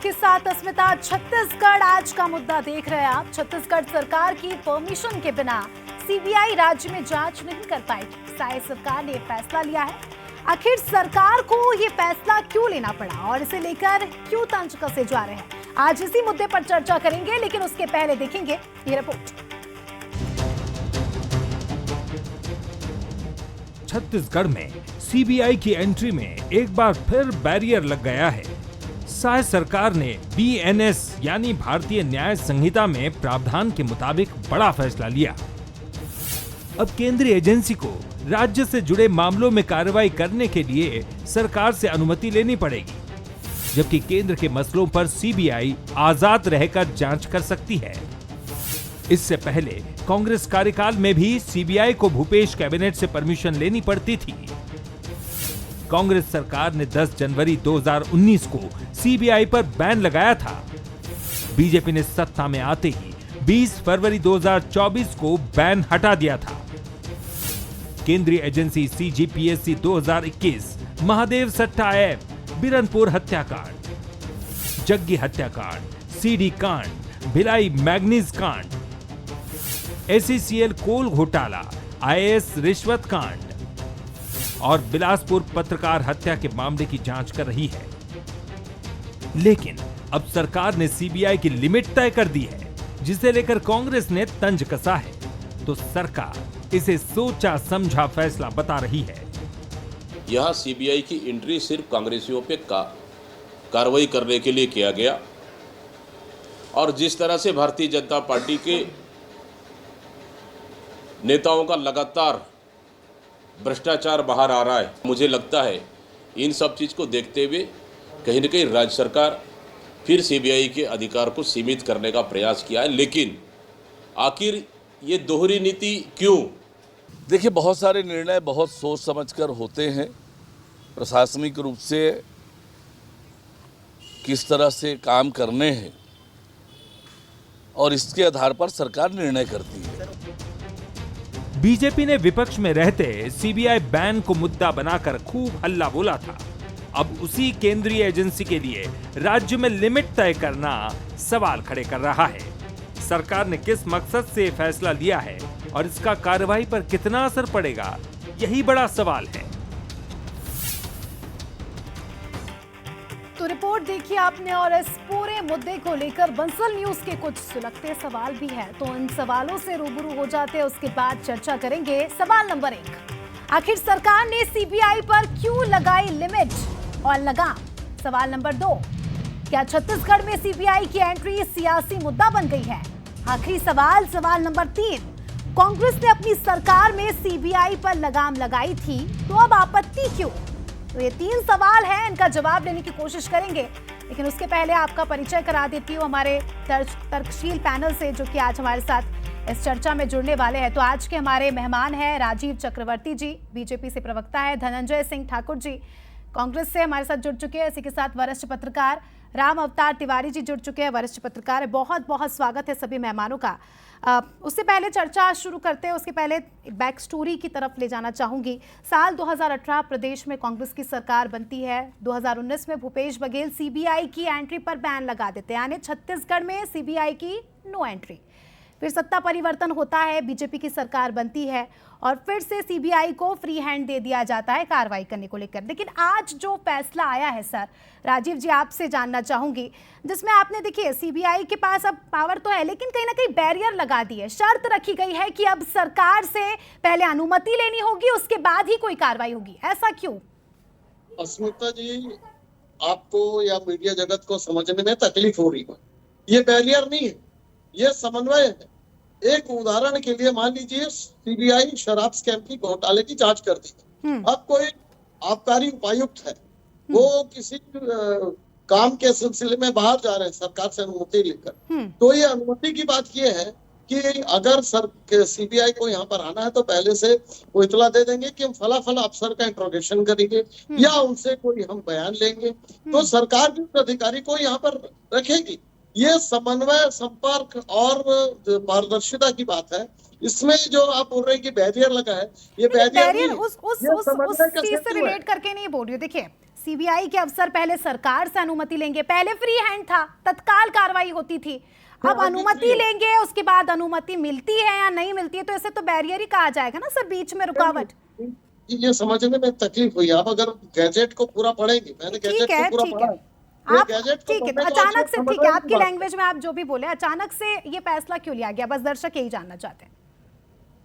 आपके साथ अस्मिता। छत्तीसगढ़ आज का मुद्दा देख रहे हैं आप। छत्तीसगढ़ सरकार की परमिशन के बिना सीबीआई राज्य में जांच नहीं कर पाएगी। साय सरकार ने फैसला लिया है। आखिर सरकार को ये फैसला क्यों लेना पड़ा और इसे लेकर क्यों तंज कसे जा रहे हैं, आज इसी मुद्दे पर चर्चा करेंगे। लेकिन उसके पहले देखेंगे ये रिपोर्ट। छत्तीसगढ़ में सीबीआई की एंट्री में एक बार फिर बैरियर लग गया है। साय सरकार ने बीएनएस यानी भारतीय न्याय संहिता में प्रावधान के मुताबिक बड़ा फैसला लिया। अब केंद्रीय एजेंसी को राज्य से जुड़े मामलों में कार्रवाई करने के लिए सरकार से अनुमति लेनी पड़ेगी, जबकि केंद्र के मसलों पर सीबीआई आजाद रहकर जांच कर सकती है। इससे पहले कांग्रेस कार्यकाल में भी सीबीआई को भूपेश कैबिनेट से परमिशन लेनी पड़ती थी। कांग्रेस सरकार ने 10 जनवरी 2019 को सीबीआई पर बैन लगाया था। बीजेपी ने सत्ता में आते ही 20 फरवरी 2024 को बैन हटा दिया था। केंद्रीय एजेंसी सीजीपीएससी 2021, महादेव सट्टा ऐप, बिरनपुर हत्याकांड, जग्गी हत्याकांड, सीडी कांड, भिलाई मैग्नीज कांड, एसईसीएल कोल घोटाला, आईएएस रिश्वत कांड और बिलासपुर पत्रकार हत्या के मामले की जांच कर रही है। लेकिन अब सरकार ने सीबीआई की लिमिट तय कर दी है, जिसे लेकर कांग्रेस ने तंज कसा है। तो सरकार इसे सोचा समझा फैसला बता रही है। यह सीबीआई की एंट्री सिर्फ कांग्रेसियों पे कार्रवाई करने के लिए किया गया और जिस तरह से भारतीय जनता पार्टी के नेताओं का लगातार भ्रष्टाचार बाहर आ रहा है, मुझे लगता है इन सब चीज़ को देखते हुए कहीं न कहीं राज्य सरकार फिर सीबीआई के अधिकार को सीमित करने का प्रयास किया है। लेकिन आखिर ये दोहरी नीति क्यों? देखिए, बहुत सारे निर्णय बहुत सोच समझकर होते हैं। प्रशासनिक रूप से किस तरह से काम करने हैं और इसके आधार पर सरकार निर्णय करती है। बीजेपी ने विपक्ष में रहते सीबीआई बैन को मुद्दा बनाकर खूब हल्ला बोला था। अब उसी केंद्रीय एजेंसी के लिए राज्य में लिमिट तय करना सवाल खड़े कर रहा है। सरकार ने किस मकसद से फैसला लिया है और इसका कार्रवाई पर कितना असर पड़ेगा, यही बड़ा सवाल है। तो रिपोर्ट देखिए आपने और इस पूरे मुद्दे को लेकर बंसल न्यूज के कुछ सुलगते सवाल भी हैं। तो इन सवालों से रूबरू हो जाते हैं, उसके बाद चर्चा करेंगे। सवाल नंबर 1, आखिर सरकार ने सीबीआई पर क्यों लगाई लिमिट और लगाम? सवाल नंबर 2, क्या छत्तीसगढ़ में सीबीआई की एंट्री सियासी मुद्दा बन गई है? आखिरी सवाल, सवाल नंबर 3, कांग्रेस ने अपनी सरकार में सीबीआई पर लगाम लगाई थी, तो अब आपत्ति क्यों? तो ये 3 सवाल हैं, इनका जवाब लेने की कोशिश करेंगे। लेकिन उसके पहले आपका परिचय करा देती हूँ हमारे तर्कशील पैनल से, जो कि आज हमारे साथ इस चर्चा में जुड़ने वाले हैं। तो आज के हमारे मेहमान हैं राजीव चक्रवर्ती जी, बीजेपी से प्रवक्ता है, धनंजय सिंह ठाकुर जी कांग्रेस से हमारे साथ जुड़ चुके हैं। इसी के साथ वरिष्ठ पत्रकार राम अवतार तिवारी जी जुड़ चुके हैं, वरिष्ठ पत्रकार है। बहुत बहुत स्वागत है सभी मेहमानों का। उससे पहले चर्चा शुरू करते हैं, उसके पहले बैक स्टोरी की तरफ ले जाना चाहूंगी। साल 2018 प्रदेश में कांग्रेस की सरकार बनती है। 2019 में भूपेश बघेल सीबीआई की एंट्री पर बैन लगा देते हैं, यानी छत्तीसगढ़ में सीबीआई की नो एंट्री। फिर सत्ता परिवर्तन होता है, बीजेपी की सरकार बनती है और फिर से सीबीआई को फ्री हैंड दे दिया जाता है कार्रवाई करने को लेकर। लेकिन आज जो फैसला आया है सर, राजीव जी आपसे जानना चाहूंगी, जिसमें आपने देखिए सीबीआई के पास अब पावर तो है, लेकिन कहीं ना कहीं बैरियर लगा दी है, शर्त रखी गई है कि अब सरकार से पहले अनुमति लेनी होगी, उसके बाद ही कोई कार्रवाई होगी। ऐसा क्यों? अस्मिता जी, आपको या मीडिया जगत को समझने में तकलीफ हो रही है। ये बैरियर नहीं है, ये समन्वय है। एक उदाहरण के लिए मान लीजिए सीबीआई शराब स्कैम की घोटाले की जांच करती है। अब कोई आबकारी उपायुक्त है, वो किसी काम के सिलसिले में बाहर जा रहे हैं सरकार से अनुमति लेकर, तो ये अनुमति की बात ये है कि अगर सीबीआई को यहाँ पर आना है तो पहले से वो इतला दे देंगे कि हम फला फला अफसर का इंट्रोगेशन करेंगे या उनसे कोई हम बयान लेंगे, तो सरकार भी उस अधिकारी को यहाँ पर रखेगी। ये समन्वय, संपर्क और पारदर्शिता की बात है। इसमें जो आप बोल रहे हैं कि बैरियर लगा है, ये बैरियर उस चीज से रिलेट करके नहीं बोल रही हूँ। देखिए, सीबीआई के अफसर पहले सरकार से अनुमति लेंगे, पहले फ्री हैंड था, तत्काल कार्रवाई होती थी, अब अनुमति लेंगे, उसके बाद अनुमति मिलती है या नहीं मिलती है, तो ऐसे तो बैरियर ही कहा जाएगा ना सर, बीच में रुकावट। ये समझने में तकलीफ हुई। आप अगर गैजेट को पूरा पढ़ेंगे, मैंने गैजेट को पूरा पढ़ा है, आप ठीक है, अचानक से, ठीक है, आपकी लैंग्वेज में आप जो भी बोले, अचानक से ये फैसला क्यों लिया गया, बस दर्शक यही जानना चाहते हैं।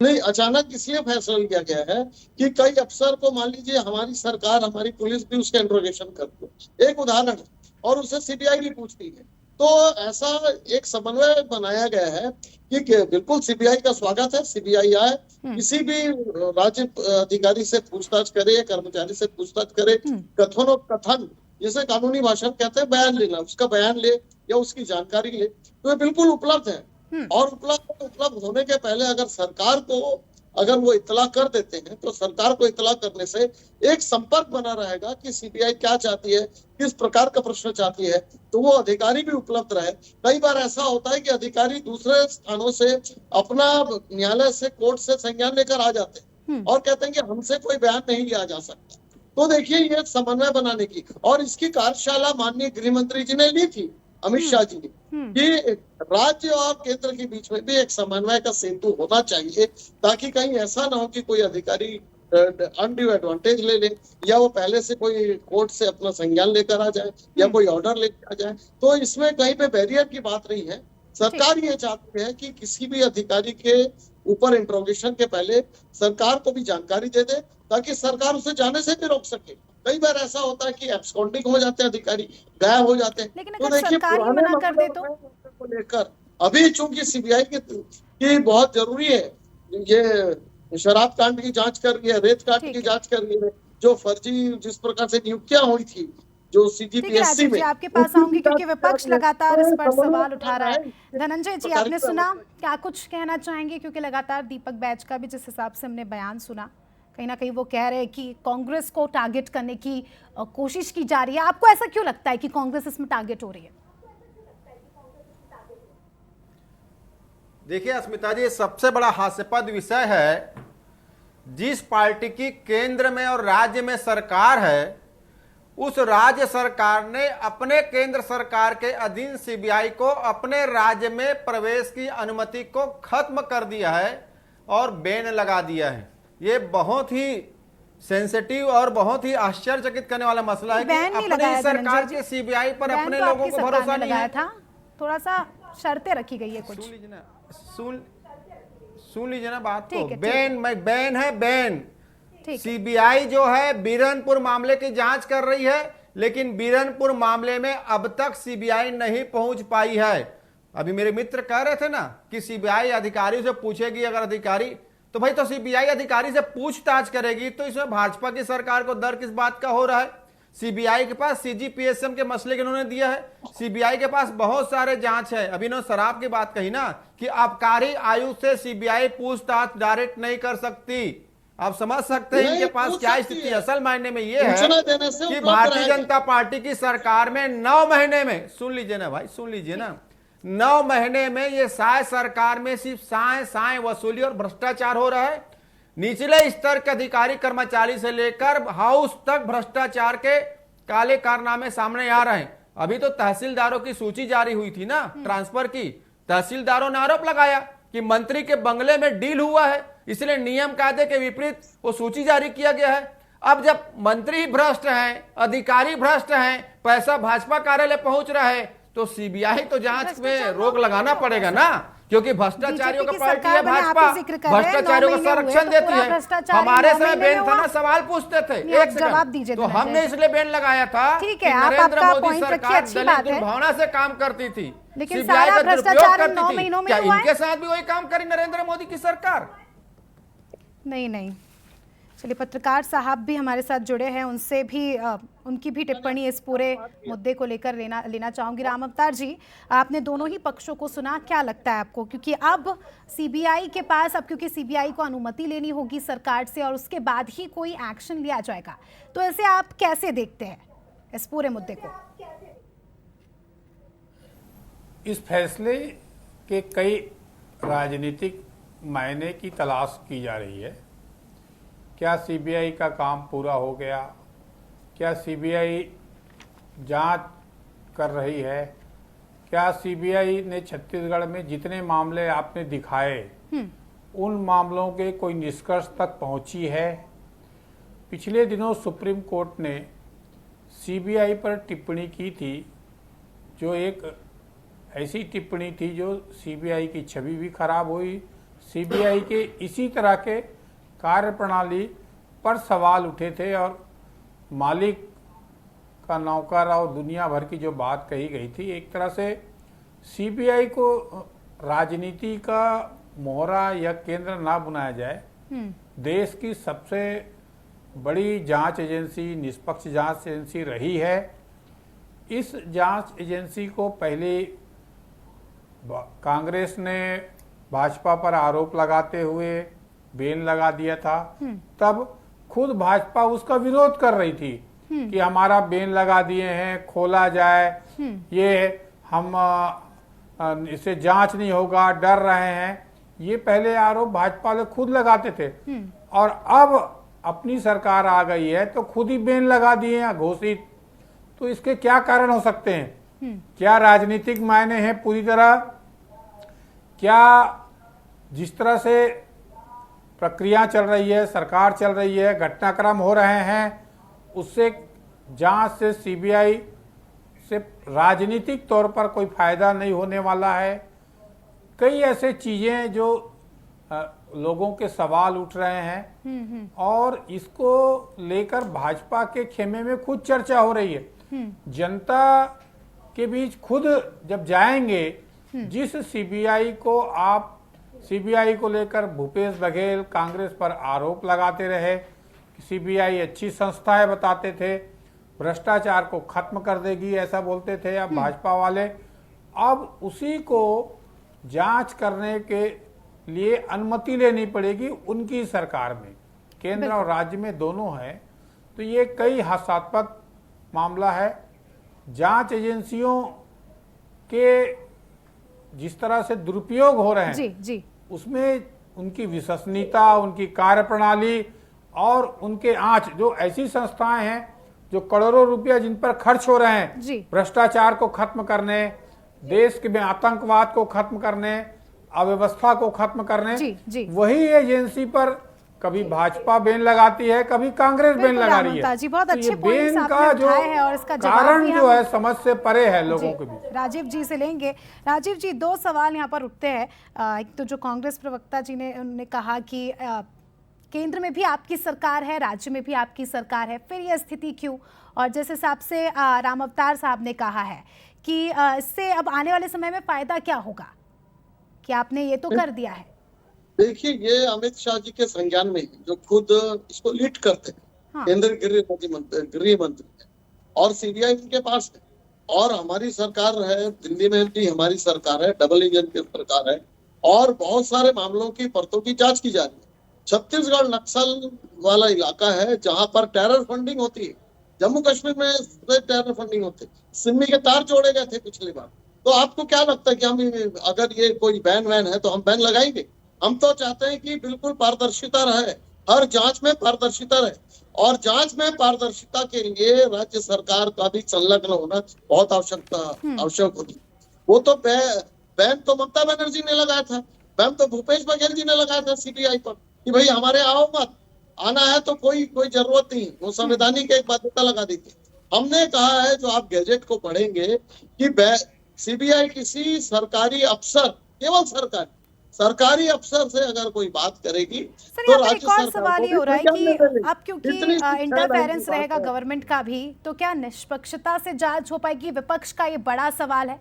नहीं, अचानक इसलिए फैसला लिया गया है कि कई अफसर को, मान लीजिए हमारी सरकार, हमारी पुलिस भी उसका इंट्रोगेशन करती है, एक उदाहरण, और उससे सीबीआई भी पूछती है, तो ऐसा एक समन्वय बनाया गया है कि बिल्कुल सीबीआई का स्वागत है, सीबीआई आए, किसी भी राज्य अधिकारी से पूछताछ करे, कर्मचारी से पूछताछ करे, कथन जिसे कानूनी भाषा में कहते हैं, बयान लेना, उसका बयान ले या उसकी जानकारी ले, तो ये बिल्कुल उपलब्ध है। और उपलब्ध होने के पहले अगर सरकार को, अगर वो इतला कर देते हैं, तो सरकार को इतला करने से एक संपर्क बना रहेगा कि सीबीआई क्या चाहती है, किस प्रकार का प्रश्न चाहती है, तो वो अधिकारी भी उपलब्ध रहे। कई बार ऐसा होता है कि अधिकारी दूसरे स्थानों से अपना न्यायालय से, कोर्ट से संज्ञान लेकर आ जाते हैं और कहते हैं कि हमसे कोई बयान नहीं लिया जा सकता। तो देखिए, ये समन्वय बनाने की, और इसकी कार्यशाला माननीय गृह मंत्री जी ने ली थी, अमित शाह जी ने, कि राज्य और केंद्र के बीच में भी एक समन्वय का सेतु होना चाहिए, ताकि कहीं ऐसा ना हो कि कोई अधिकारी अनड्यू एडवांटेज ले ले, या वो पहले से कोई कोर्ट से अपना संज्ञान लेकर आ जाए या कोई ऑर्डर लेकर आ जाए। तो इसमें कहीं पे बैरियर की बात नहीं है। सरकार ये चाहती है कि किसी भी अधिकारी के ऊपर इंट्रोगेशन के पहले सरकार को भी जानकारी दे दे, ताकि सरकार उसे जाने से भी रोक सके। कई बार ऐसा होता है कि एब्सकॉन्डिंग हो जाते हैं अधिकारी, गायब हो जाते हैं। लेकिन अगर सरकार ही मना कर दे तो लेकर अभी चूंकि सीबीआई की बहुत जरूरी है, ये शराब कांड की जांच कर रही है, रेत कांड की जांच कर रही है, जो फर्जी जिस प्रकार से नियुक्तियां हुई थी जो सीजीपीएससी में, आपके पास आऊंगी क्योंकि विपक्ष लगातार इस पर सवाल उठा रहा है। धनंजय जी, आपने सुना, क्या कुछ कहना चाहेंगे, क्योंकि लगातार दीपक बैच का भी जिस हिसाब से हमने बयान सुना, कहीं ना कहीं वो कह रहे हैं कि कांग्रेस को टारगेट करने की कोशिश की जा रही है। आपको ऐसा क्यों लगता है कि कांग्रेस इसमें टारगेट हो रही है? देखिए अस्मिता जी, सबसे बड़ा हास्यास्पद विषय है, जिस पार्टी की केंद्र में और राज्य में सरकार है, उस राज्य सरकार ने अपने केंद्र सरकार के अधीन सीबीआई को अपने राज्य में प्रवेश की अनुमति को खत्म कर दिया है और बैन लगा दिया है। ये बहुत ही सेंसिटिव और बहुत ही आश्चर्यचकित करने वाला मसला है कि अपनी सरकार के सीबीआई पर अपने लोगों को भरोसा नहीं है। थोड़ा सा शर्तें रखी गई है कुछ। सुन लीजिए ना बात को। बैन है, बैन। सीबीआई जो है बीरनपुर मामले की जांच कर रही है, लेकिन बीरनपुर मामले में अब तक सीबीआई नहीं पहुंच पाई है। अभी मेरे मित्र कह रहे थे ना कि सीबीआई अधिकारी से पूछेगी, अगर अधिकारी, तो भाई तो सीबीआई अधिकारी से पूछताछ करेगी, तो इसमें भाजपा की सरकार को डर किस बात का हो रहा है? सीबीआई के पास सीजीपीएसएम के मसले के उन्होंने दिया है, सीबीआई के पास बहुत सारे जांच है। अभी इन्होंने शराब की बात कही ना कि आबकारी आयुक्त से सीबीआई पूछताछ डायरेक्ट नहीं कर सकती। आप समझ सकते हैं इनके पास क्या स्थिति है। असल मायने में ये है कि भारतीय जनता पार्टी की सरकार में 9 महीने में, सुन लीजिए ना भाई, सुन लीजिए ना, 9 महीने में ये साय सरकार में सिर्फ साय वसूली और भ्रष्टाचार हो रहा है। निचले स्तर के अधिकारी कर्मचारी से लेकर हाउस तक भ्रष्टाचार के काले कारनामे सामने आ रहे हैं। अभी तो तहसीलदारों की सूची जारी हुई थी ना, ट्रांसफर की। तहसीलदारों ने आरोप लगाया कि मंत्री के बंगले में डील हुआ है, इसलिए नियम कायदे के विपरीत वो सूची जारी किया गया है। अब जब मंत्री भ्रष्ट हैं, अधिकारी भ्रष्ट हैं, पैसा भाजपा कार्यालय पहुंच रहा है, तो सीबीआई तो जांच में रोक लगाना पड़ेगा ना, क्योंकि भ्रष्टाचारियों का पार्टी है भाजपा, भ्रष्टाचारियों को संरक्षण देती है। हमारे समय बैन था ना, सवाल पूछते थे, एक सेकंड, तो हमने इसलिए बैन लगाया था कि नरेंद्र मोदी सरकार दलित दुर्भावना से काम करती थी, सीबीआई का दुरुपयोग करती थी। क्या इनके साथ भी वही काम करी नरेंद्र मोदी की सरकार? नहीं। चलिए, पत्रकार साहब भी हमारे साथ जुड़े हैं, उनसे भी उनकी भी टिप्पणी इस पूरे मुद्दे को लेकर लेना चाहूंगी। राम अवतार जी, आपने दोनों ही पक्षों को सुना, क्या लगता है आपको? क्योंकि अब सीबीआई के पास, अब क्योंकि सीबीआई को अनुमति लेनी होगी सरकार से और उसके बाद ही कोई एक्शन लिया जाएगा, तो ऐसे आप कैसे देखते हैं इस पूरे मुद्दे को? इस फैसले के कई राजनीतिक मायने की तलाश की जा रही है। क्या सीबीआई का काम पूरा हो गया? क्या सीबीआई जांच कर रही है? क्या सीबीआई ने छत्तीसगढ़ में जितने मामले आपने दिखाए उन मामलों के कोई निष्कर्ष तक पहुंची है? पिछले दिनों सुप्रीम कोर्ट ने सीबीआई पर टिप्पणी की थी, जो एक ऐसी टिप्पणी थी जो सीबीआई की छवि भी खराब हुई। सीबीआई के इसी तरह के कार्यप्रणाली पर सवाल उठे थे और मालिक का नौकर और दुनिया भर की जो बात कही गई थी, एक तरह से सीबीआई को राजनीति का मोहरा या केंद्र ना बनाया जाए। देश की सबसे बड़ी जांच एजेंसी, निष्पक्ष जांच एजेंसी रही है। इस जांच एजेंसी को पहले कांग्रेस ने भाजपा पर आरोप लगाते हुए बैन लगा दिया था। तब खुद भाजपा उसका विरोध कर रही थी कि हमारा बैन लगा दिए हैं, खोला जाए, ये हम इसे जांच नहीं होगा, डर रहे हैं। ये पहले आरोप भाजपा वाले खुद लगाते थे और अब अपनी सरकार आ गई है तो खुद ही बैन लगा दिए हैं घोषित। तो इसके क्या कारण हो सकते हैं? क्या राजनीतिक मायने हैं पूरी तरह? क्या जिस तरह से प्रक्रिया चल रही है, सरकार चल रही है, घटनाक्रम हो रहे हैं, उससे जांच से सीबीआई से राजनीतिक तौर पर कोई फायदा नहीं होने वाला है? कई ऐसे चीजें जो लोगों के सवाल उठ रहे हैं और इसको लेकर भाजपा के खेमे में खुद चर्चा हो रही है। जनता के बीच खुद जब जाएंगे, जिस सीबीआई को लेकर भूपेश बघेल कांग्रेस पर आरोप लगाते रहे, सीबीआई अच्छी संस्था है बताते थे, भ्रष्टाचार को खत्म कर देगी ऐसा बोलते थे अब भाजपा वाले, अब उसी को जांच करने के लिए अनुमति लेनी पड़ेगी उनकी सरकार में। केंद्र और राज्य में दोनों है, तो ये कई हास्यास्पद मामला है। जांच एजेंसियों के जिस तरह से दुरुपयोग हो रहे हैं जी। उसमें उनकी विश्वसनीयता, उनकी कार्यप्रणाली और उनके आंच, जो ऐसी संस्थाएं हैं जो करोड़ों रुपया जिन पर खर्च हो रहे हैं भ्रष्टाचार को खत्म करने, देश के में आतंकवाद को खत्म करने, अव्यवस्था को खत्म करने, वही एजेंसी पर कभी भाजपा बैन लगाती है, कभी कांग्रेस बैन लगा रही है। जी, बहुत अच्छे बैन का जो कारण जो है समझ से परे है लोगों के बीच। राजीव जी से लेंगे। राजीव जी, दो सवाल यहाँ पर उठते हैं। एक तो जो कांग्रेस प्रवक्ता जी ने उन्होंने कहा कि केंद्र में भी आपकी सरकार है, राज्य में भी आपकी सरकार है, फिर यह स्थिति क्यों? और जिस हिसाब से राम अवतार साहब ने कहा है कि इससे अब आने वाले समय में फायदा क्या होगा कि आपने ये तो कर दिया है। देखिए, ये अमित शाह जी के संज्ञान में जो खुद इसको लीड करते हैं, केंद्रीय गृह मंत्री और सीबीआई उनके पास है, और हमारी सरकार है, दिल्ली में भी हमारी सरकार है, डबल इंजन की सरकार है, और बहुत सारे मामलों की परतों की जांच की जा रही है। छत्तीसगढ़ नक्सल वाला इलाका है जहां पर टेरर फंडिंग होती है। जम्मू कश्मीर में टेरर फंडिंग होती है। सिम्मी के तार जोड़े गए थे पिछली बार। तो आपको क्या लगता है कि हम अगर ये कोई बैन वैन है तो हम बैन लगाएंगे? हम तो चाहते हैं कि बिल्कुल पारदर्शिता रहे, हर जांच में पारदर्शिता रहे, और जांच में पारदर्शिता के लिए राज्य सरकार का भी संलग्न होना बहुत आवश्यक होती। वो तो बैन तो ममता बनर्जी ने लगाया था, बैन तो भूपेश बघेल जी ने लगाया था सीबीआई पर कि भाई हमारे आओ मत, आना है तो कोई जरूरत नहीं, वो संवैधानिक एक बाध्यता लगा दी थी। हमने कहा है, जो आप गैजेट को पढ़ेंगे, कि सीबीआई किसी सरकारी अफसर, केवल सरकारी अफसर से अगर कोई बात करेगी तो राज्य एक और सवाल ये हो रहा है कि अब क्योंकि इंटरफेरेंस रहेगा गवर्नमेंट का भी, तो क्या निष्पक्षता से जांच हो पाएगी? विपक्ष का ये बड़ा सवाल है,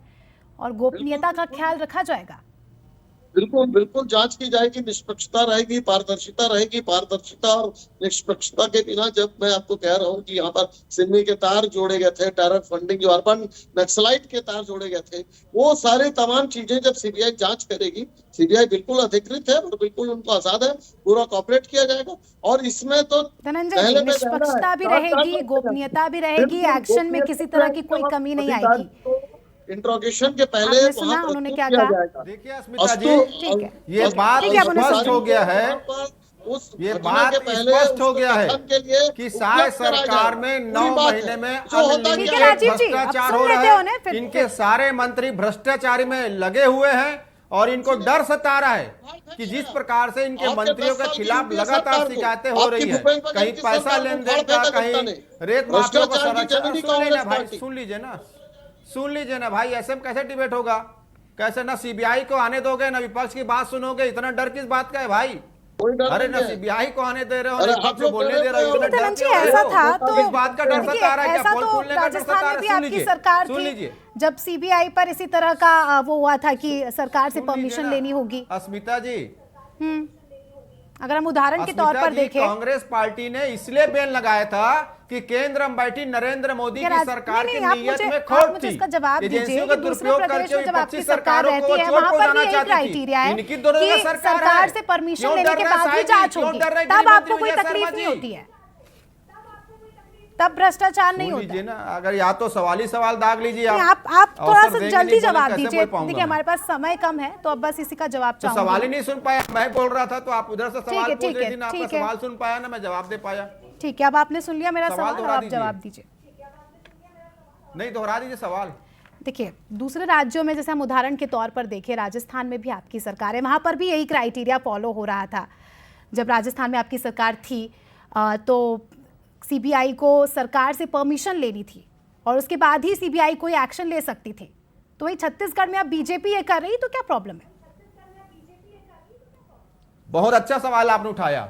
और गोपनीयता का ख्याल रखा जाएगा? बिल्कुल जांच की जाएगी, निष्पक्षता रहेगी, पारदर्शिता रहेगी। पारदर्शिता और निष्पक्षता के बिना, जब मैं आपको कह रहा हूँ कि यहाँ पर सिम्मी के तार जोड़े गए थे, टेरर फंडिंग, जो अर्बन नक्सलाइट के तार जोड़े गए थे, वो सारी तमाम चीजें जब सीबीआई जांच करेगी, सीबीआई बिल्कुल अधिकृत है और बिल्कुल उनको आजाद है, पूरा कॉपरेट किया जाएगा। और इसमें तो धनंजय जी, निष्पक्षता भी रहेगी, गोपनीयता भी रहेगी, एक्शन में किसी तरह की कोई कमी नहीं आएगी। इंट्रोगेशन के पहले सुना उन्होंने क्या कहा? देखिए अस्मिता जी, ये बात स्पष्ट हो गया है उस ये घटना बात के पहले स्पष्ट हो गया है के लिए कि साय उपलब्ध कराया सरकार जाए। में पूरी 9 बात महीने है। में जो होता अनलिमिटेड क्या है, राजीव जी, अब भ्रष्टाचार सुन हो लेते रहा हो ना, है। फिर इनके सारे मंत्री भ्रष्टाचारी में लगे हुए हैं और इनको डर सता रहा है कि जिस प्रकार से इनके आपके मंत्रियों 10 के साल की खिलाफ यूपीए लगातार सरकार को, शिकायतें हो आपकी रही है, भूपेश बघेल कहीं की पैसा सरकार को लेन देन फाड़ का, फेंका कहीं जनता ने। रेत माफियों को भ्रष्टाचार की संरक्षण। जननी सुन लीजिए ना कांग्रेस भाई, पार्टी। सुन लीजिए ना भाई, ऐसे में कैसे डिबेट होगा? कैसे? ना सीबीआई को आने दोगे, ना विपक्ष की बात सुनोगे, इतना डर किस बात का है भाई? कोई डर अरे नहीं ना है। सीबीआई को आने दे रहे हो, अरे ना आप विपक्ष को लोग बोलने डरे दे रहे हो, हुए इतना हो। डर धनंजय, क्यों रहे ऐसा हो? था तो इस बात का डर देखिए, सता रहा है क्या? ऐसा पोल तो खोलने का डर सता राजस्थान रहा में भी है? सुन आपकी लीजिए, सरकार सुन थी, लीजिए, जब सीबीआई पर इसी तरह का वो हुआ था कि सरकार से सुन लीजिए परमिशन ना। लेनी होगी। अस्मिता जी, अगर हम उदाहरण के तौर अस्मिता पर जी, देखें, कांग्रेस पार्टी ने इसलिए बैन लगाया था कि केंद्र में बैठी नरेंद्र मोदी की सरकार की नीयत में खोट थी। इसका जवाब दीजिए एजेंसियों का कि दूसरे दुरुपयोग प्रदेश करके में जब आपकी विपक्षी सरकार सरकारों को रहती है चोट वहां पर भी पहुंचाना यही चाहती थी। क्राइटेरिया है इनकी दोनों कि सरकार से परमिशन लेने के बाद ही जांच होगी, तब आपको कोई तकलीफ नहीं होती है, तब भ्रष्टाचार नहीं होता लीजिए है। ना, अगर या तो सवाल ही सवाल दाग लीजिए नहीं, आप आप थोड़ा अवसर सा देंगे जल्दी नहीं, बोले जवाब कैसे दीजिए। बोल पाऊंगा देखिए मैं? हमारे पास समय कम है, तो अब बस इसी का जवाब तो सवाल ही चाहूंगी। नहीं सुन पाया, मैं बोल रहा था तो आप उधर से सवाल है, पूछ ठीक रही है, थी ना, आपका ठीक है। सवाल सुन पाया ना मैं जवाब दे पाया। ठीक है, अब आपने सुन लिया मेरा सवाल सवाल, अब दोहरा आप दीजिए। जवाब दीजिए। नहीं दोहरा दीजिए सवाल। देखिए, दूसरे राज्यों में जैसे हम उदाहरण के तौर पर देखें, राजस्थान में भी आपकी सरकार है, वहां पर भी यही क्राइटेरिया फॉलो हो रहा था। जब राजस्थान में आपकी सरकार थी तो सीबीआई को सरकार से परमिशन लेनी थी और उसके बाद ही सीबीआई कोई एक्शन ले सकती थी। तो वही छत्तीसगढ़ में अब बीजेपी ये कर रही, तो क्या प्रॉब्लम है? बहुत अच्छा सवाल आपने उठाया।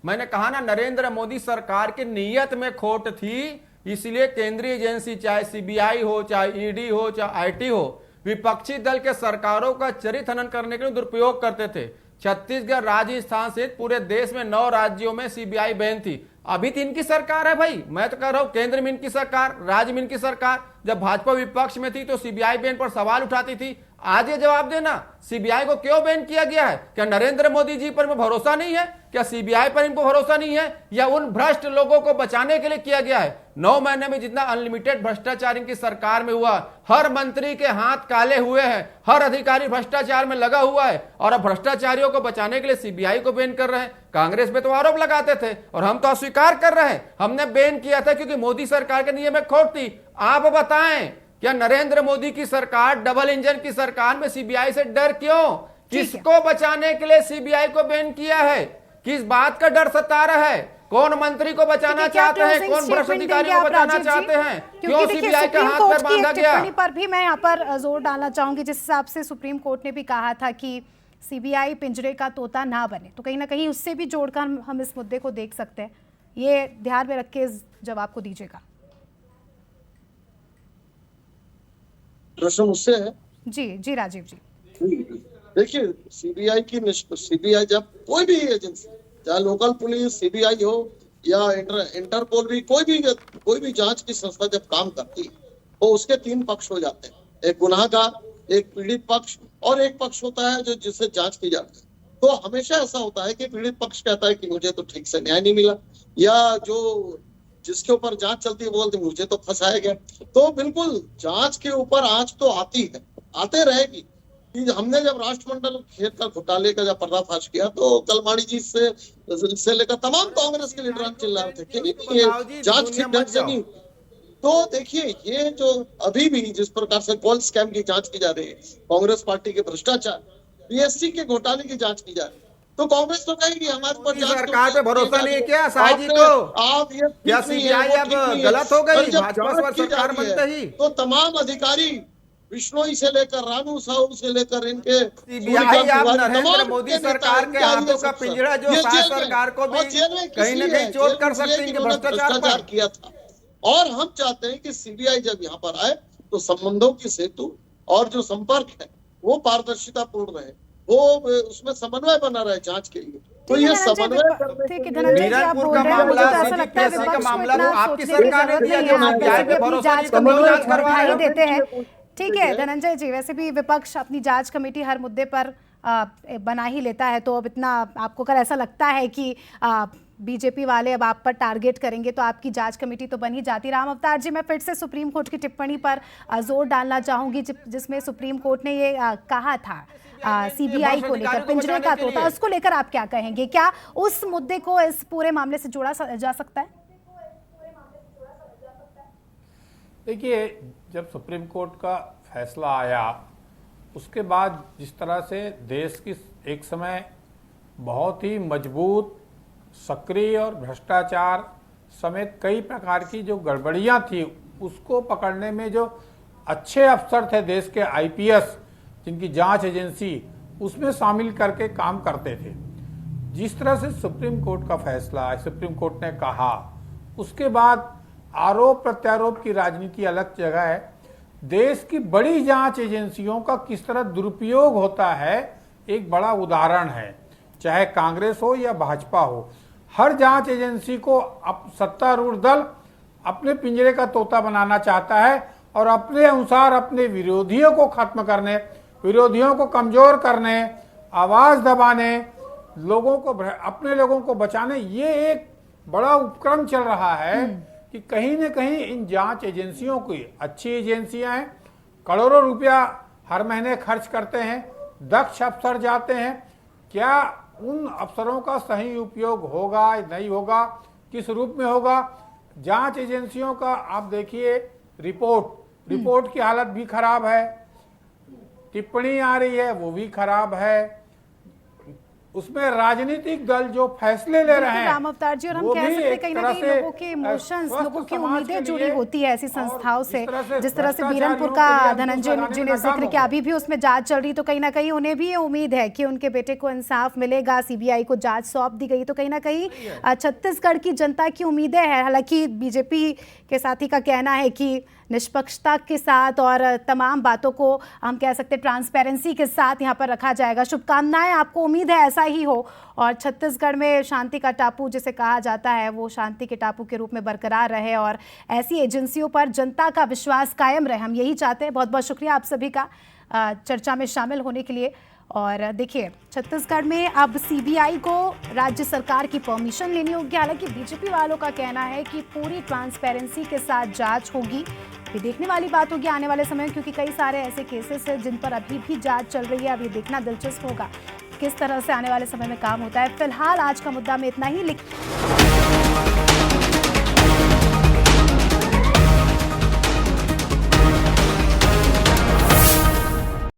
मैंने कहा ना, नरेंद्र मोदी सरकार की नीयत में खोट थी, इसलिए केंद्रीय एजेंसी चाहे सीबीआई हो, चाहे ईडी हो, चाहे आईटी हो, विपक्षी दल के सरकारों का चरित्र हनन करने के लिए दुरुपयोग करते थे। छत्तीसगढ़, राजस्थान सहित पूरे देश में 9 राज्यों में सीबीआई बैन थी। अभी तो इनकी सरकार है भाई, मैं तो कह रहा हूं केंद्र में इनकी सरकार, राज्य में इनकी सरकार। जब भाजपा विपक्ष में थी तो सीबीआई बैन पर सवाल उठाती थी। आज ये जवाब देना, सीबीआई को क्यों बैन किया गया है? क्या नरेंद्र मोदी जी पर भरोसा नहीं है? क्या सीबीआई पर इनको भरोसा नहीं है, या उन भ्रष्ट लोगों को बचाने के लिए किया गया है? 9 महीने में जितना अनलिमिटेड भ्रष्टाचार इनकी सरकार में हुआ, हर मंत्री के हाथ काले हुए हैं, हर अधिकारी भ्रष्टाचार में लगा हुआ है, और अब भ्रष्टाचारियों को बचाने के लिए सीबीआई को बैन कर रहे हैं। कांग्रेस पे तो आरोप लगाते थे और हम तो अस्वीकार कर रहे हैं, हमने बैन किया था क्योंकि मोदी सरकार के नियम में खोट थी। आप बताएं, क्या नरेंद्र मोदी की सरकार, डबल इंजन की सरकार में सीबीआई से डर क्यों? किसको बचाने के लिए सीबीआई को बैन किया है? किस बात का डर सता रहा है? कौन मंत्री को बचाना चाहते हैं, कौन भ्रष्ट अधिकारी को बचाना चाहते हैं? क्यों सीबीआई के हाथ पर बांधा गया? टिप्पणी पर भी मैं यहाँ पर जोर डालना चाहूंगी, जिस हिसाब से सुप्रीम कोर्ट ने भी कहा था कि सीबीआई पिंजरे का तोता ना बने, तो कहीं ना कहीं उससे भी जोड़कर हम इस मुद्दे को देख सकते हैं। ये ध्यान में रख के इस जवाब को दीजिएगा। प्रश्न मुझसे है? जी जी राजीव जी, देखिए, सीबीआई जब कोई भी एजेंसी, चाहे लोकल पुलिस, सीबीआई हो या इंटरपोल भी, कोई भी जांच की संस्था जब काम करती है तो उसके 3 पक्ष हो जाते हैं, एक गुनाहगार, एक पीड़ित पक्ष और एक पक्ष होता है जो जिससे जांच की जाती है। तो हमेशा ऐसा होता है कि पीड़ित पक्ष कहता है कि मुझे तो ठीक से न्याय नहीं मिला, या जो जिसके ऊपर जांच चलती है बोलते मुझे तो फंसाया गया। तो बिल्कुल जांच के ऊपर आंच तो आती है, आते रहेगी। कि हमने जब राष्ट्रमंडल खेत का घोटाले का जब पर्दाफाश किया तो कलमाड़ी जी से लेकर तमाम कांग्रेस के लीडर चिल्ला रहे थे कि नहीं, ये जांच ठीक ढंग से नहीं। तो देखिए, ये जो अभी भी जिस प्रकार से गोल्ड स्कैम की जांच की जा रही है, कांग्रेस पार्टी के भ्रष्टाचार, बीएससी के घोटाले की जांच की जा रही है, तो कांग्रेस तो कहेगी हमारे पर सरकार पे भरोसा नहीं है क्या शाह जी को? आप ये क्या सीबीआई अब गलत हो गई भाजपा पर सरकार बनते ही? तो तमाम अधिकारी बिश्नोई से लेकर रानू साहू से लेकर इनके सीबीआई अब नरेंद्र मोदी सरकार के हाथों का पिंजरा जो शाह सरकार को भी कहीं न कहीं चोट कर सकती है भ्रष्टाचार किया था। और हम चाहते हैं कि सीबीआई जब यहाँ पर आए तो संबंधों की सेतु और जो संपर्क है वो पारदर्शिता पूर्ण रहे, वो उसमें समन्वय बना रहे जांच के लिए। तो ये समन्वय करने मीरपुर का मामला, सीबीआई का मामला तो आपकी सरकार ने दिया, जो सीबीआई पे भरोसा नहीं तो जांच करवा देते हैं। ठीक है धनंजय जी, वैसे भी विपक्ष अपनी जांच कमेटी हर मुद्दे पर बना ही लेता है, तो अब इतना आपको अगर ऐसा लगता है कि बीजेपी वाले अब आप पर टारगेट करेंगे तो आपकी जांच कमेटी तो बन ही जाती। राम अवतार जी, मैं फिर से सुप्रीम कोर्ट की टिप्पणी पर जोर डालना चाहूंगी, जिसमें सुप्रीम कोर्ट ने ये कहा था सीबीआई को लेकर, पिंजरे का तोता, उसको लेकर आप क्या कहेंगे? क्या उस मुद्दे को इस पूरे मामले से जोड़ा जा सकता है? देखिए, जब सुप्रीम कोर्ट का फैसला आया उसके बाद जिस तरह से देश की एक समय बहुत ही मजबूत, सक्रिय और भ्रष्टाचार समेत कई प्रकार की जो गड़बड़ियां थी उसको पकड़ने में जो अच्छे अफसर थे देश के आईपीएस, जिनकी जांच एजेंसी उसमें शामिल करके काम करते थे, जिस तरह से सुप्रीम कोर्ट का फैसला, सुप्रीम कोर्ट ने कहा, उसके बाद आरोप प्रत्यारोप की राजनीति अलग जगह है, देश की बड़ी जांच एजेंसियों का किस तरह दुरुपयोग होता है एक बड़ा उदाहरण है। चाहे कांग्रेस हो या भाजपा हो, हर जांच एजेंसी को अब सत्तारूढ़ दल अपने पिंजरे का तोता बनाना चाहता है और अपने अनुसार अपने विरोधियों को खत्म करने, विरोधियों को कमजोर करने, आवाज दबाने, लोगों को, अपने लोगों को बचाने, ये एक बड़ा उपक्रम चल रहा है कि कहीं न कहीं इन जांच एजेंसियों की, अच्छी एजेंसियां हैं, करोड़ों रुपया हर महीने खर्च करते हैं, दक्ष अफसर जाते हैं, क्या उन अफसरों का सही उपयोग होगा नहीं होगा, किस रूप में होगा? जांच एजेंसियों का आप देखिए रिपोर्ट की हालत भी खराब है, टिप्पणी आ रही है वो भी खराब है, उसमें राजनीतिक दल जो फैसले ले रहे हैं, राम अवतार जी, और हम कह सकते हैं कहीं ना कहीं लोगों के इमोशंस, लोगों की उम्मीदें जुड़ी होती है ऐसी संस्थाओं से। जिस तरह से बीरनपुर का धनंजय जी ने जिक्र किया, अभी भी उसमें जांच चल रही, तो कहीं ना कहीं उन्हें भी ये उम्मीद है कि उनके बेटे को इंसाफ मिलेगा। सीबीआई को जांच सौंप दी गई, तो कहीं ना कहीं छत्तीसगढ़ की जनता की उम्मीदें हैं। हालांकि बीजेपी के साथी का कहना है कि निष्पक्षता के साथ और तमाम बातों को हम कह सकते हैं ट्रांसपेरेंसी के साथ यहाँ पर रखा जाएगा। शुभकामनाएं, आपको उम्मीद है ऐसा ही हो और छत्तीसगढ़ में शांति का टापू जिसे कहा जाता है वो शांति के टापू के रूप में बरकरार रहे और ऐसी एजेंसियों पर जनता का विश्वास कायम रहे, हम यही चाहते हैं। बहुत बहुत शुक्रिया आप सभी का चर्चा में शामिल होने के लिए। और देखिए, छत्तीसगढ़ में अब सीबीआई को राज्य सरकार की परमिशन लेनी होगी। हालांकि बीजेपी वालों का कहना है कि पूरी ट्रांसपेरेंसी के साथ जांच होगी। ये देखने वाली बात होगी आने वाले समय, क्योंकि कई सारे ऐसे केसेस हैं जिन पर अभी भी जांच चल रही है। अब ये देखना दिलचस्प होगा किस तरह से आने वाले समय में काम होता है। फिलहाल आज का मुद्दा में इतना ही।